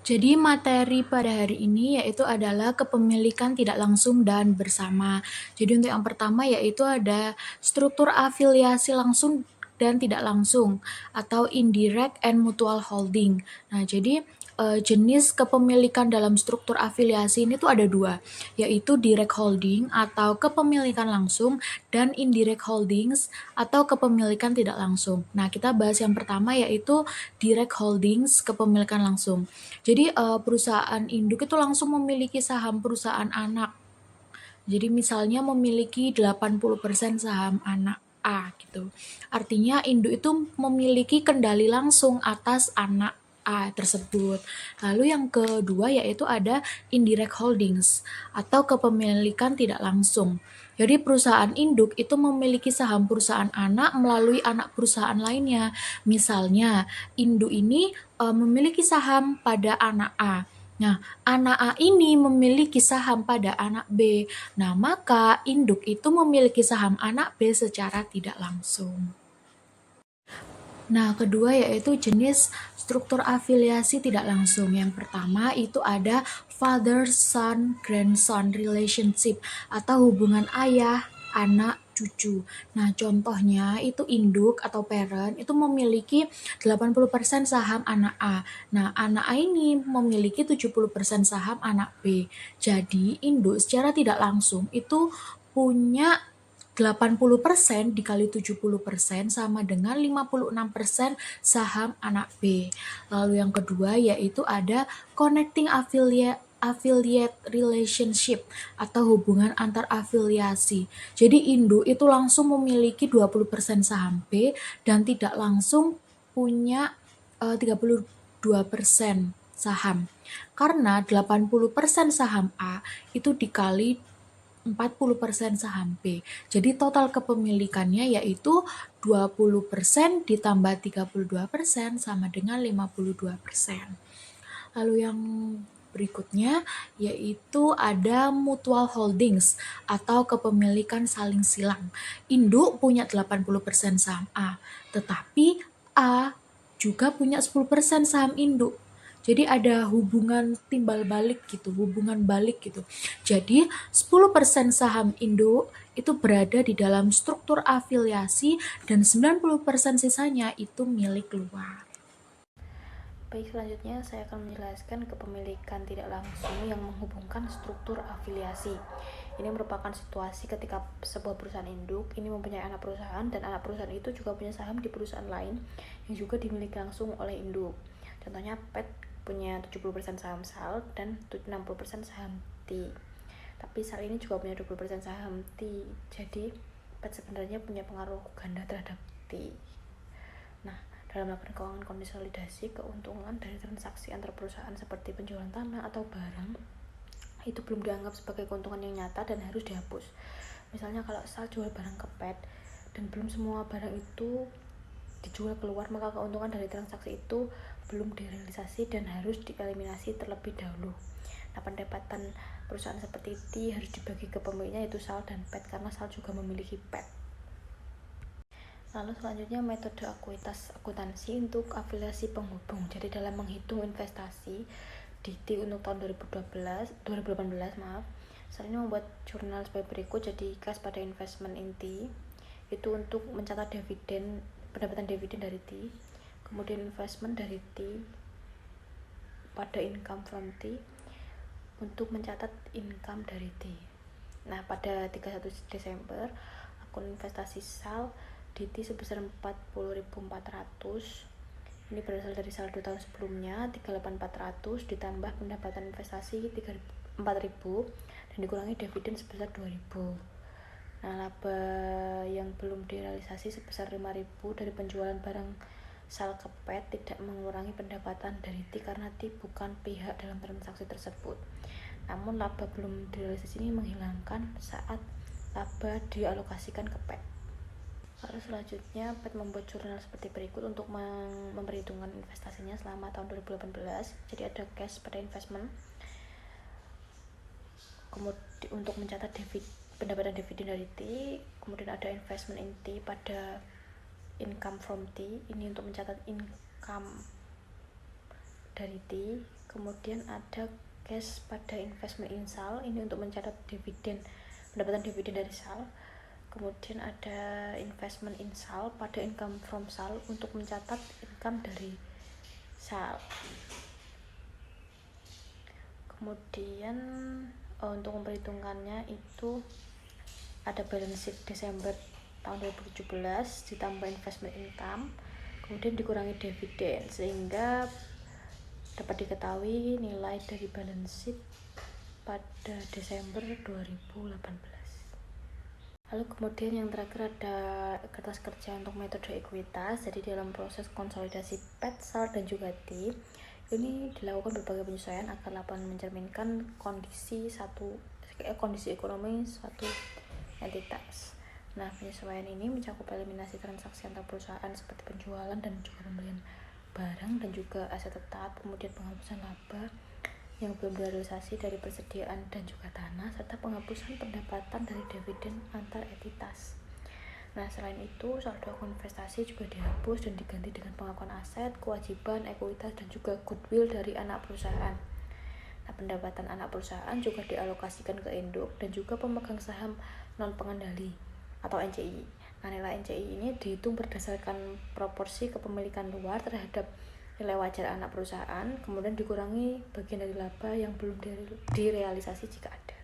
Jadi materi pada hari ini yaitu adalah kepemilikan tidak langsung dan bersama. Jadi untuk yang pertama yaitu ada struktur afiliasi langsung dan tidak langsung atau indirect and mutual holding. Nah, jadi jenis kepemilikan dalam struktur afiliasi ini tuh ada dua, yaitu direct holding atau kepemilikan langsung dan indirect holdings atau kepemilikan tidak langsung. Nah, kita bahas yang pertama yaitu direct holdings, kepemilikan langsung. Jadi perusahaan induk itu langsung memiliki saham perusahaan anak. Jadi misalnya memiliki 80% saham anak A gitu. Artinya induk itu memiliki kendali langsung atas anak A tersebut. Lalu yang kedua yaitu ada indirect holdings atau kepemilikan tidak langsung. Jadi perusahaan induk itu memiliki saham perusahaan anak melalui anak perusahaan lainnya. Misalnya induk ini memiliki saham pada anak A. Nah, anak A ini memiliki saham pada anak B. Nah, maka induk itu memiliki saham anak B secara tidak langsung. Nah, kedua yaitu jenis struktur afiliasi tidak langsung. Yang pertama itu ada father-son-grandson relationship atau hubungan ayah, anak, cucu. Nah, contohnya itu induk atau parent itu memiliki 80% saham anak A. Nah, anak A ini memiliki 70% saham anak B. Jadi, induk secara tidak langsung itu punya 80% dikali 70% sama dengan 56% saham anak B. Lalu yang kedua yaitu ada connecting affiliate relationship atau hubungan antar afiliasi. Jadi induk itu langsung memiliki 20% saham B dan tidak langsung punya 32% saham. Karena 80% saham A itu dikali 40% saham B. Jadi total kepemilikannya yaitu 20% ditambah 32% sama dengan 52%. Lalu yang berikutnya yaitu ada mutual holdings atau kepemilikan saling silang. Induk punya 80% saham A, tetapi A juga punya 10% saham induk. Jadi ada hubungan timbal balik gitu, hubungan balik gitu. Jadi 10% saham induk itu berada di dalam struktur afiliasi dan 90% sisanya itu milik luar. Baik, selanjutnya saya akan menjelaskan kepemilikan tidak langsung yang menghubungkan struktur afiliasi. Ini merupakan situasi ketika sebuah perusahaan induk ini mempunyai anak perusahaan dan anak perusahaan itu juga punya saham di perusahaan lain yang juga dimiliki langsung oleh induk. Contohnya PET punya 70% saham SAL dan 60% saham T. Tapi SAL ini juga punya 20% saham T. Jadi PET sebenarnya punya pengaruh ganda terhadap T. Nah, dalam melakukan keuangan konsolidasi, keuntungan dari transaksi antar perusahaan seperti penjualan tanah atau barang itu belum dianggap sebagai keuntungan yang nyata dan harus dihapus. Misalnya kalau SAL jual barang ke PET dan belum semua barang itu dijual keluar, maka keuntungan dari transaksi itu belum direalisasi dan harus dieliminasi terlebih dahulu. Nah, pendapatan perusahaan seperti itu harus dibagi ke pemiliknya yaitu SAL dan PET karena SAL juga memiliki PET. Lalu selanjutnya metode akuntansi untuk afiliasi penghubung. Jadi dalam menghitung investasi di T untuk tahun 2018, saya ini membuat jurnal sebagai berikut. Jadi kelas pada investment inti itu untuk mencatat pendapatan dividen dari T, kemudian investment dari T pada income from T untuk mencatat income dari T. Nah, pada 31 Desember akun investasi SAL DT sebesar 40.400. Ini berasal dari saldo tahun sebelumnya 38.400 ditambah pendapatan investasi 4.000 dan dikurangi dividen sebesar 2.000. Nah, laba yang belum direalisasi sebesar 5.000 dari penjualan barang SAL ke PET tidak mengurangi pendapatan dari T karena T bukan pihak dalam transaksi tersebut. Namun laba belum direalisasi ini menghilangkan saat laba dialokasikan ke PET. Lalu selanjutnya PET membuat jurnal seperti berikut untuk memperhitungkan investasinya selama tahun 2018. Jadi ada cash pada investment, kemudian untuk mencatat pendapatan dividen dari T, kemudian ada investment in T pada income from T, ini untuk mencatat income dari T, kemudian ada cash pada investment in SAL, ini untuk mencatat dividen, pendapatan dividen dari SAL. Kemudian ada investment in SAL pada income from SAL, untuk mencatat income dari SAL. Kemudian untuk memperhitungkannya itu ada balance sheet Desember tahun 2017 ditambah investment income, kemudian dikurangi dividen, sehingga dapat diketahui nilai dari balance sheet pada Desember 2018. Lalu kemudian yang terakhir ada kertas kerja untuk metode ekuitas. Jadi dalam proses konsolidasi PET, SAL, dan juga T, ini dilakukan berbagai penyesuaian agar dapat mencerminkan kondisi ekonomi suatu entitas. Nah, penyesuaian ini mencakup eliminasi transaksi antar perusahaan seperti penjualan dan juga pembelian barang dan juga aset tetap, kemudian penghapusan laba yang belum direalisasi dari persediaan dan juga tanah, serta penghapusan pendapatan dari dividen antar entitas. Nah, selain itu, saldo akun investasi juga dihapus dan diganti dengan pengakuan aset, kewajiban, ekuitas, dan juga goodwill dari anak perusahaan. Nah, pendapatan anak perusahaan juga dialokasikan ke induk dan juga pemegang saham non-pengendali atau NCI. Nah, nilai NCI ini dihitung berdasarkan proporsi kepemilikan luar terhadap nilai wajar anak perusahaan, kemudian dikurangi bagian dari laba yang belum direalisasi jika ada.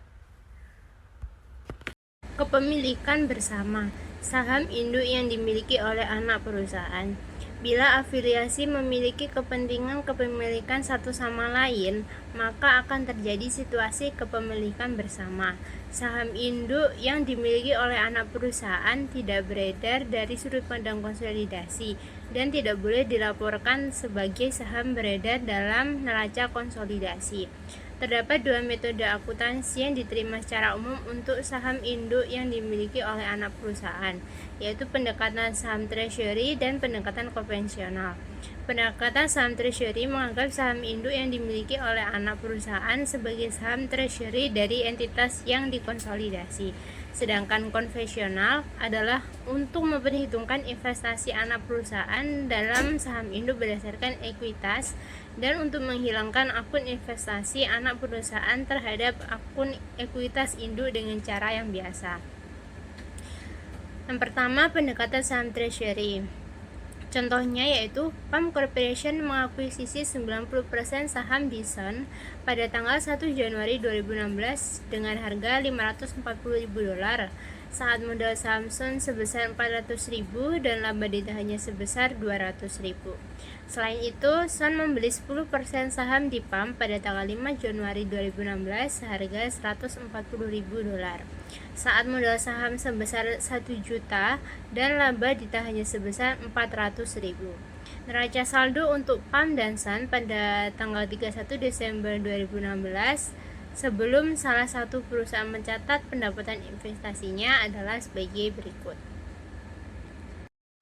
Kepemilikan bersama saham induk yang dimiliki oleh anak perusahaan. Bila afiliasi memiliki kepentingan kepemilikan satu sama lain, maka akan terjadi situasi kepemilikan bersama. Saham induk yang dimiliki oleh anak perusahaan tidak beredar dari sudut pandang konsolidasi dan tidak boleh dilaporkan sebagai saham beredar dalam neraca konsolidasi. Terdapat dua metode akuntansi yang diterima secara umum untuk saham induk yang dimiliki oleh anak perusahaan, yaitu pendekatan saham treasury dan pendekatan konvensional. Pendekatan saham treasury menganggap saham induk yang dimiliki oleh anak perusahaan sebagai saham treasury dari entitas yang dikonsolidasi. Sedangkan konvensional adalah untuk memperhitungkan investasi anak perusahaan dalam saham induk berdasarkan ekuitas dan untuk menghilangkan akun investasi anak perusahaan terhadap akun ekuitas induk dengan cara yang biasa. Yang pertama, pendekatan saham treasury. Contohnya yaitu PAM Corporation mengakuisisi 90% saham Bison pada tanggal 1 Januari 2016 dengan harga $540.000 saat modal saham Sun sebesar 400.000 dan laba ditahannya sebesar 200.000. Selain itu, Sun membeli 10% saham di PAM pada tanggal 5 Januari 2016 seharga $140.000 saat modal saham sebesar 1 juta dan laba ditahannya sebesar 400.000. Neraca saldo untuk PAM dan Sun pada tanggal 31 Desember 2016 sebelum salah satu perusahaan mencatat pendapatan investasinya adalah sebagai berikut.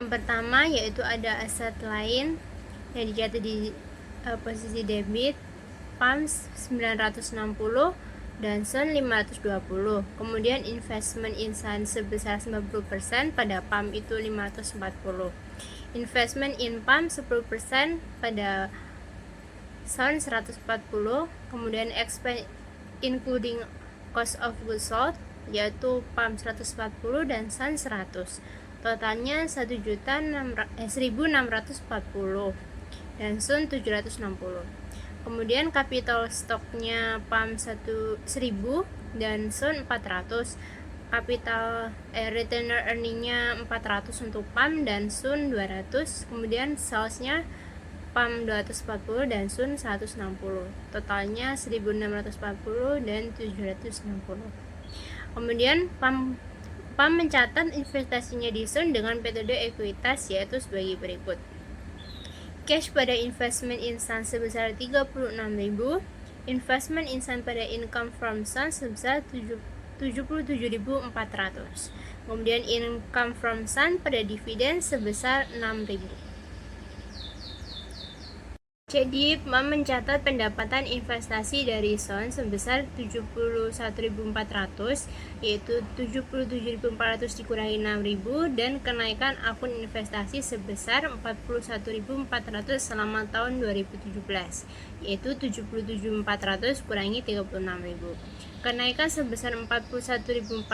Yang pertama yaitu ada aset lain yang dicatat di posisi debit, PAM 960 dan Sun 520. Kemudian investment in Sun sebesar 90%, pada PAM itu 540. Investment in PAM 10%, pada Sun 140. Kemudian expense including cost of goods sold yaitu PAM 140 dan Sun 100. Totalnya 1.640 dan Sun 760. Kemudian capital stoknya PAM 1000 dan Sun 400. Capital retainer earningnya 400 untuk PAM dan Sun 200. Kemudian salesnya PAM 240 dan Sun 160. Totalnya 1640 dan 760. Kemudian PAM mencatat investasinya di Sun dengan metode ekuitas yaitu sebagai berikut. Cash pada investment in Sun sebesar 36.000, investment in Sun pada income from Sun sebesar 77.400. Kemudian income from Sun pada dividen sebesar 6.000. Jadi, PAM mencatat pendapatan investasi dari Son sebesar 71.400, yaitu 77.400 dikurangi 6.000, dan kenaikan akun investasi sebesar 41.400 selama tahun 2017, yaitu 77.400 kurangi 36.000. Kenaikan sebesar 41.400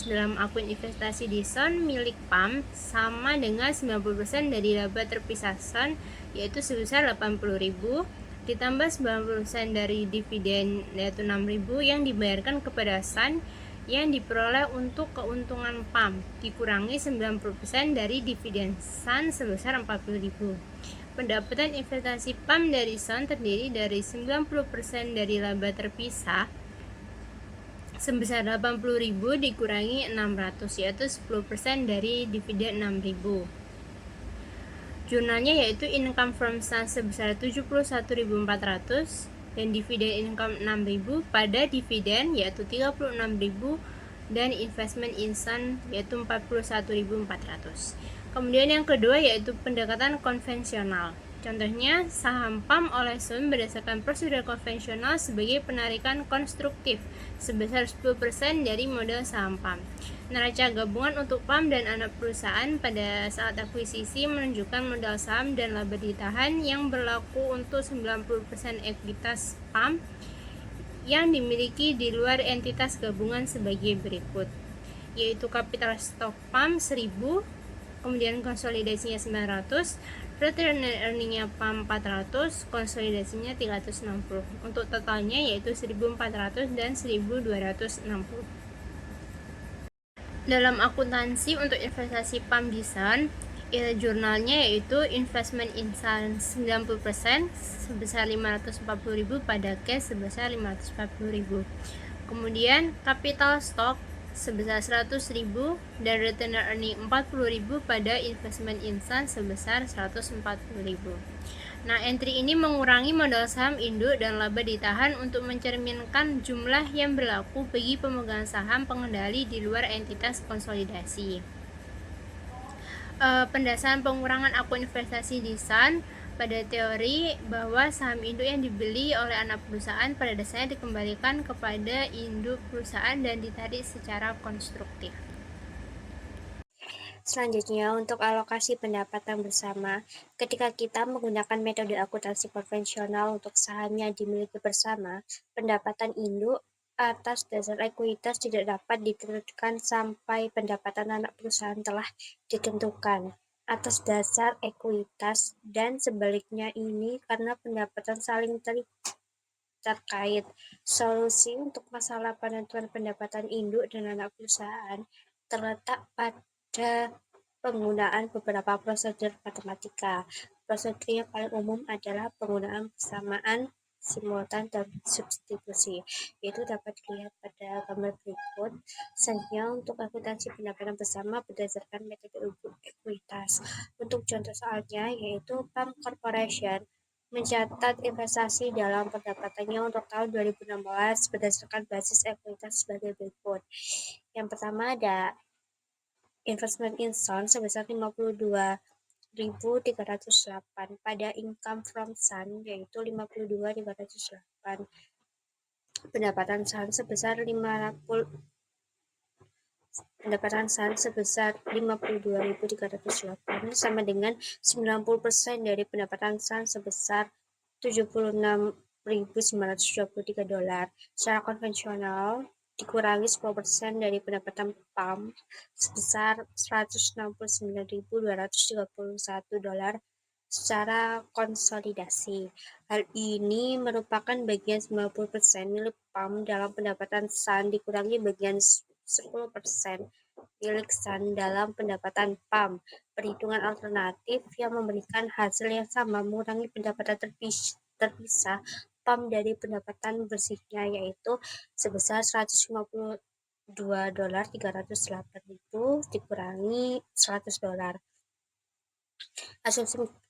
dalam akun investasi di Son milik PAM sama dengan 90% dari laba terpisah Son, yaitu sebesar 80.000, ditambah 90% dari dividen, yaitu 6.000 yang dibayarkan kepada Sun yang diperoleh untuk keuntungan PAM, dikurangi 90% dari dividen Sun sebesar 40.000. Pendapatan investasi PAM dari Sun terdiri dari 90% dari laba terpisah sebesar 80.000 dikurangi 600, yaitu 10% dari dividen 6.000. Jurnalnya yaitu income from Sun sebesar 71.400 dan dividen income 6.000 pada dividen yaitu 36.000 dan investment in Sun yaitu 41.400. Kemudian yang kedua yaitu pendekatan konvensional. Contohnya, saham PAM oleh Sun berdasarkan prosedur konvensional sebagai penarikan konstruktif sebesar 10% dari modal saham PAM. Neraca gabungan untuk PAM dan anak perusahaan pada saat akuisisi menunjukkan modal saham dan laba ditahan yang berlaku untuk 90% ekuitas PAM yang dimiliki di luar entitas gabungan sebagai berikut, yaitu kapital stok PAM 1.000, kemudian konsolidasinya 900, return earningnya PAM 400, konsolidasinya 360. Untuk totalnya yaitu 1.400 dan 1.260. Dalam akuntansi untuk investasi PAM di Sun, jurnalnya yaitu investment in Sun 90% sebesar 540.000 pada cash sebesar 540.000. Kemudian capital stock sebesar 100.000 dan return earning 40.000 pada investment in Sun sebesar 140.000. Nah, entry ini mengurangi modal saham induk dan laba ditahan untuk mencerminkan jumlah yang berlaku bagi pemegang saham pengendali di luar entitas konsolidasi. Pendasaran pengurangan akun investasi di Sun pada teori bahwa saham induk yang dibeli oleh anak perusahaan pada dasarnya dikembalikan kepada induk perusahaan dan ditarik secara konstruktif. Selanjutnya, untuk alokasi pendapatan bersama, ketika kita menggunakan metode akuntansi konvensional untuk saham yang dimiliki bersama, pendapatan induk atas dasar ekuitas tidak dapat ditentukan sampai pendapatan anak perusahaan telah ditentukan atas dasar ekuitas, dan sebaliknya ini karena pendapatan saling terkait. Solusi untuk masalah penentuan pendapatan induk dan anak perusahaan terletak pada penggunaan beberapa prosedur matematika. Prosedur yang paling umum adalah penggunaan persamaan, simultan, dan substitusi. Itu dapat dilihat pada gambar berikut. Selanjutnya, untuk akuntansi pendapatan bersama berdasarkan metode ekuitas. Untuk contoh soalnya, yaitu PAM Corporation mencatat investasi dalam pendapatannya untuk tahun 2016 berdasarkan basis ekuitas sebagai berikut. Yang pertama ada investment in Sun sebesar 52.308 pada income from Sun yaitu 52.308. Pendapatan Sun sebesar 52.308 sama dengan 90% dari pendapatan Sun sebesar $76.923. Secara konvensional dikurangi 10% dari pendapatan PAM sebesar $169.231 secara konsolidasi. Hal ini merupakan bagian 90% milik PAM dalam pendapatan Sun dikurangi bagian 10% milik Sun dalam pendapatan PAM. Perhitungan alternatif yang memberikan hasil yang sama mengurangi pendapatan terpisah PAM dari pendapatan bersihnya yaitu sebesar $152.308 dikurangi $100.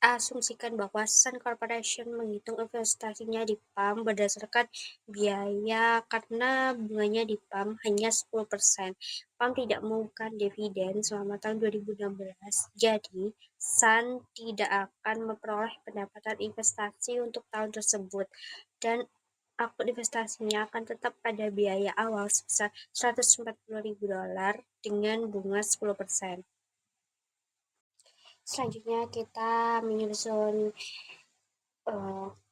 Asumsikan bahwa Sun Corporation menghitung investasinya di PAM berdasarkan biaya karena bunganya di PAM hanya 10%. PAM tidak mengumumkan dividen selama tahun 2016, jadi Sun tidak akan memperoleh pendapatan investasi untuk tahun tersebut, dan akun investasinya akan tetap pada biaya awal sebesar $140.000 dengan bunga 10%. Selanjutnya kita menyusun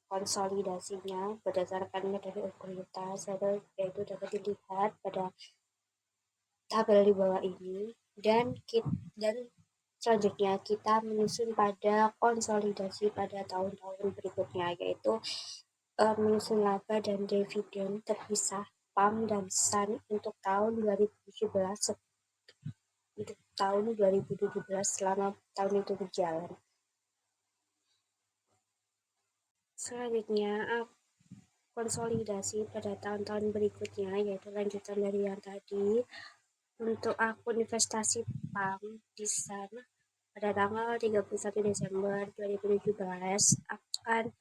konsolidasinya berdasarkan metode ekuitas, yaitu dapat dilihat pada tabel di bawah ini, dan selanjutnya kita menyusun pada konsolidasi pada tahun-tahun berikutnya, yaitu menyusun laba dan dividen terpisah PAM dan Sun untuk tahun 2017 selama tahun itu berjalan. Selanjutnya konsolidasi pada tahun-tahun berikutnya, yaitu lanjutan dari yang tadi. Untuk akun investasi PAM di Sun pada tanggal 31 Desember 2017 akan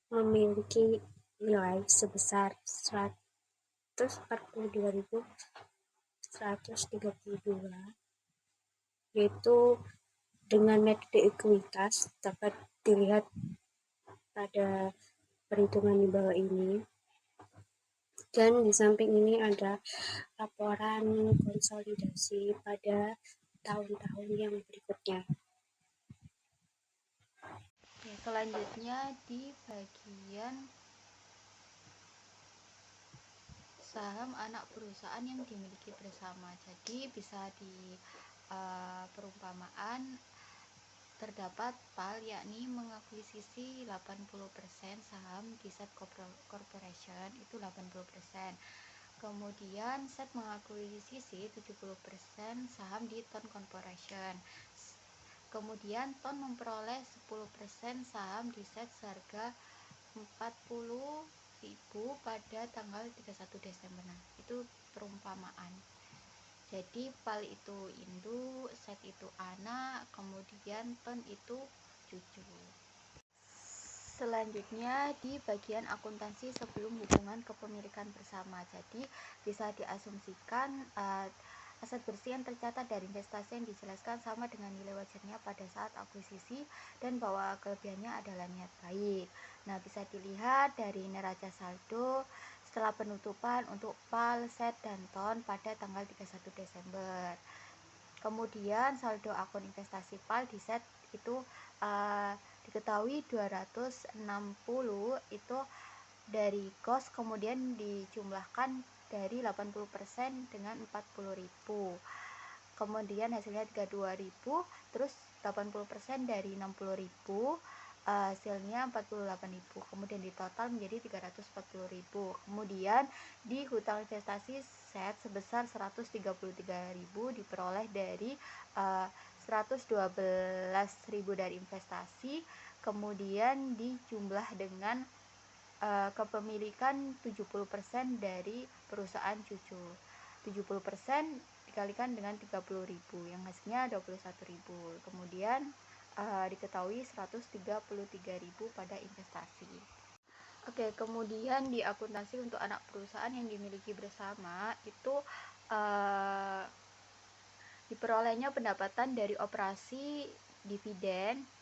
memiliki nilai sebesar 142.132, yaitu dengan metode ekuitas dapat dilihat pada perhitungan di bawah ini. Dan di samping ini ada laporan konsolidasi pada tahun-tahun yang berikutnya. Oke, selanjutnya di bagian saham anak perusahaan yang dimiliki bersama. Jadi bisa di perumpamaan terdapat PAL, yakni mengakuisisi 80% saham di Set Corporation, itu 80%. Kemudian Set mengakuisisi 70% saham di Ton Corporation. Kemudian Ton memperoleh 10% saham di Set seharga 40.000 pada tanggal 31 Desember. Nah, itu perumpamaan. Jadi PAL itu induk, Set itu anak, kemudian Ton itu cucu. Selanjutnya di bagian akuntansi sebelum hubungan kepemilikan bersama. Jadi bisa diasumsikan aset bersih yang tercatat dari investasi yang dijelaskan sama dengan nilai wajarnya pada saat akuisisi dan bahwa kelebihannya adalah niat baik. Nah, bisa dilihat dari neraca saldo setelah penutupan untuk PAL, Set, dan Ton pada tanggal 31 Desember. Kemudian saldo akun investasi PAL di Set itu diketahui 260 itu dari cost, kemudian dijumlahkan dari 80% dengan 40.000. Kemudian hasilnya 32.000, terus 80% dari 60.000, hasilnya 48.000. Kemudian di total menjadi 340.000. Kemudian di hutang investasi Set sebesar 133.000 diperoleh dari 112.000 dari investasi, kemudian dijumlah dengan kepemilikan 70% dari perusahaan cucu. 70% dikalikan dengan 30.000 yang hasilnya 21.000. Kemudian diketahui 133.000 pada investasi. Oke, kemudian di akuntansi untuk anak perusahaan yang dimiliki bersama itu diperolehnya pendapatan dari operasi dividen.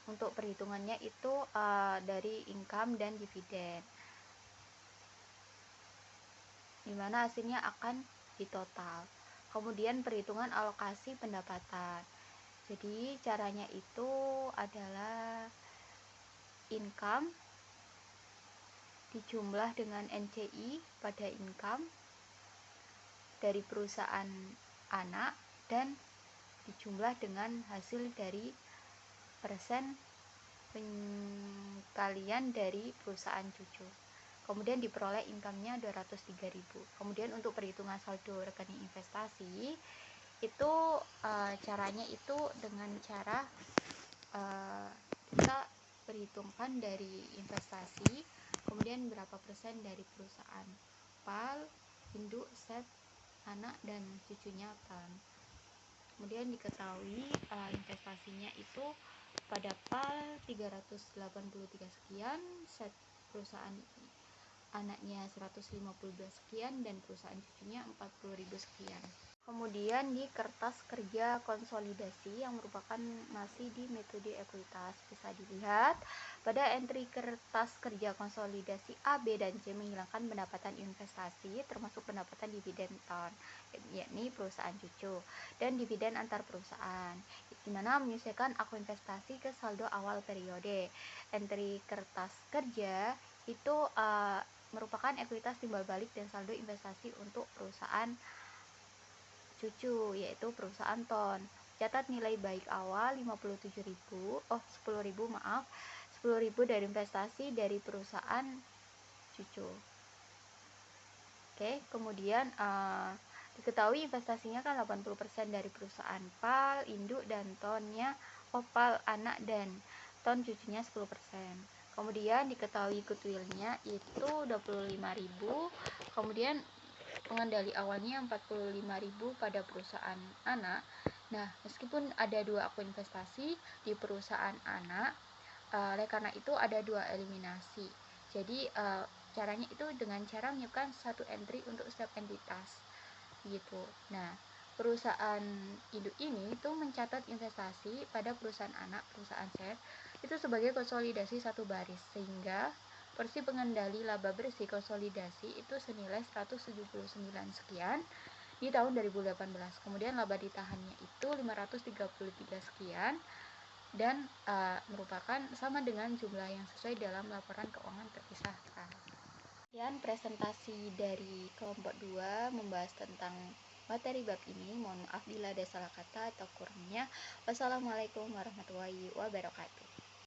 Untuk perhitungannya itu dari income dan dividen, dimana hasilnya akan ditotal. Kemudian perhitungan alokasi pendapatan. Jadi caranya itu adalah income dijumlah dengan NCI pada income dari perusahaan anak dan dijumlah dengan hasil dari persen penkalian dari perusahaan cucu. Kemudian diperoleh income-nya 203.000. Kemudian untuk perhitungan saldo rekening investasi itu caranya itu dengan cara kita perhitungkan dari investasi, kemudian berapa persen dari perusahaan PAL, induk, Set, anak, dan cucunya Ton. Kemudian diketahui investasinya itu pada PAL 383 sekian, set perusahaan anaknya 152 sekian, dan perusahaan cucunya 40.000 sekian. Kemudian di kertas kerja konsolidasi yang merupakan masih di metode ekuitas, bisa dilihat pada entry kertas kerja konsolidasi A, B, dan C menghilangkan pendapatan investasi termasuk pendapatan dividen tahun, yakni perusahaan cucu, dan dividen antar perusahaan, di mana menyesuaikan akun investasi ke saldo awal periode. Entry kertas kerja itu merupakan ekuitas timbal balik dan saldo investasi untuk perusahaan cucu, yaitu perusahaan TON. Catat nilai baik awal 10.000 dari investasi dari perusahaan cucu. Oke, kemudian diketahui investasinya kan 80% dari perusahaan PAL, induk, dan TON-nya, PAL anak dan TON cucunya 10%. Kemudian diketahui goodwill-nya itu 25.000. Kemudian pengendali awalnya 45.000 pada perusahaan anak. Nah, meskipun ada dua akun investasi di perusahaan anak, oleh karena itu ada dua eliminasi. Jadi caranya itu dengan cara menyiapkan satu entry untuk setiap entitas gitu. Nah, perusahaan induk ini itu mencatat investasi pada perusahaan anak, perusahaan set itu sebagai konsolidasi satu baris, sehingga porsi pengendali laba bersih konsolidasi itu senilai 179 sekian di tahun 2018. Kemudian laba ditahannya itu 533 sekian, dan merupakan sama dengan jumlah yang sesuai dalam laporan keuangan terpisahkan. Sekian presentasi dari kelompok 2 membahas tentang materi bab ini. Mohon maaf bila ada salah kata atau kurangnya. Wassalamualaikum warahmatullahi wabarakatuh.